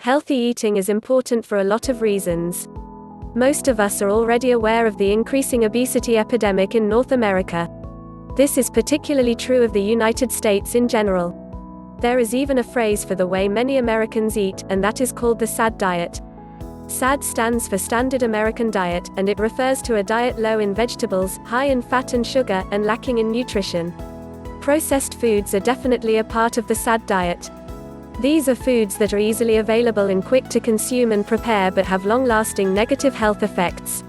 Healthy eating is important for a lot of reasons. Most of us are already aware of the increasing obesity epidemic in North America. This is particularly true of the United States in general. There is even a phrase for the way many Americans eat, and that is called the SAD diet. SAD stands for Standard American Diet, and it refers to a diet low in vegetables, high in fat and sugar, and lacking in nutrition. Processed foods are definitely a part of the SAD diet. These are foods that are easily available and quick to consume and prepare but have long-lasting negative health effects.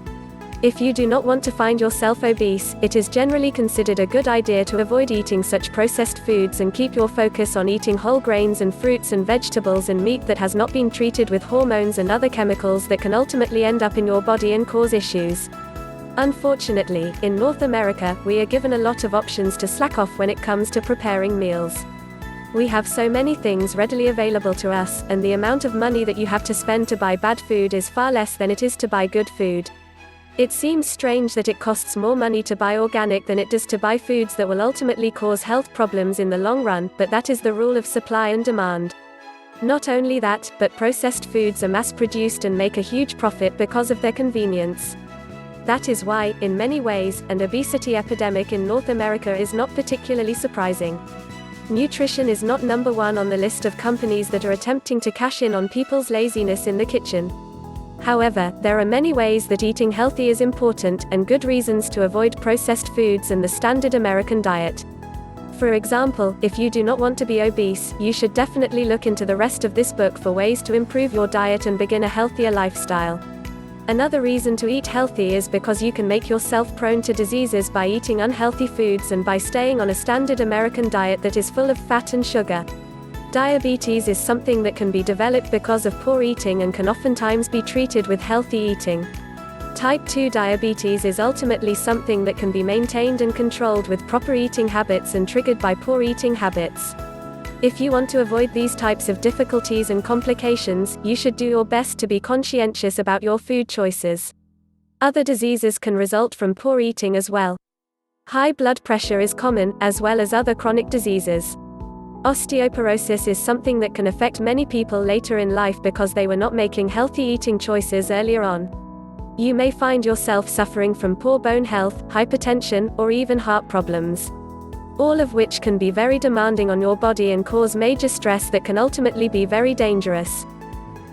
If you do not want to find yourself obese, it is generally considered a good idea to avoid eating such processed foods and keep your focus on eating whole grains and fruits and vegetables and meat that has not been treated with hormones and other chemicals that can ultimately end up in your body and cause issues. Unfortunately, in North America, we are given a lot of options to slack off when it comes to preparing meals. We have so many things readily available to us, and the amount of money that you have to spend to buy bad food is far less than it is to buy good food. It seems strange that it costs more money to buy organic than it does to buy foods that will ultimately cause health problems in the long run, but that is the rule of supply and demand. Not only that, but processed foods are mass-produced and make a huge profit because of their convenience. That is why, in many ways, an obesity epidemic in North America is not particularly surprising. Nutrition is not number one on the list of companies that are attempting to cash in on people's laziness in the kitchen. However, there are many ways that eating healthy is important, and good reasons to avoid processed foods and the standard American diet. For example, if you do not want to be obese, you should definitely look into the rest of this book for ways to improve your diet and begin a healthier lifestyle. Another reason to eat healthy is because you can make yourself prone to diseases by eating unhealthy foods and by staying on a standard American diet that is full of fat and sugar. Diabetes is something that can be developed because of poor eating and can oftentimes be treated with healthy eating. Type 2 diabetes is ultimately something that can be maintained and controlled with proper eating habits and triggered by poor eating habits. If you want to avoid these types of difficulties and complications, you should do your best to be conscientious about your food choices. Other diseases can result from poor eating as well. High blood pressure is common, as well as other chronic diseases. Osteoporosis is something that can affect many people later in life because they were not making healthy eating choices earlier on. You may find yourself suffering from poor bone health, hypertension, or even heart problems. All of which can be very demanding on your body and cause major stress that can ultimately be very dangerous.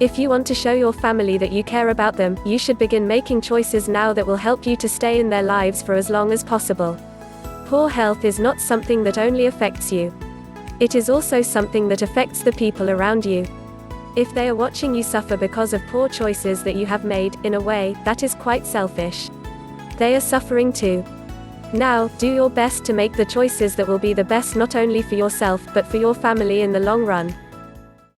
If you want to show your family that you care about them, you should begin making choices now that will help you to stay in their lives for as long as possible. Poor health is not something that only affects you. It is also something that affects the people around you. If they are watching you suffer because of poor choices that you have made, in a way, that is quite selfish. They are suffering too. Now, do your best to make the choices that will be the best not only for yourself but for your family in the long run.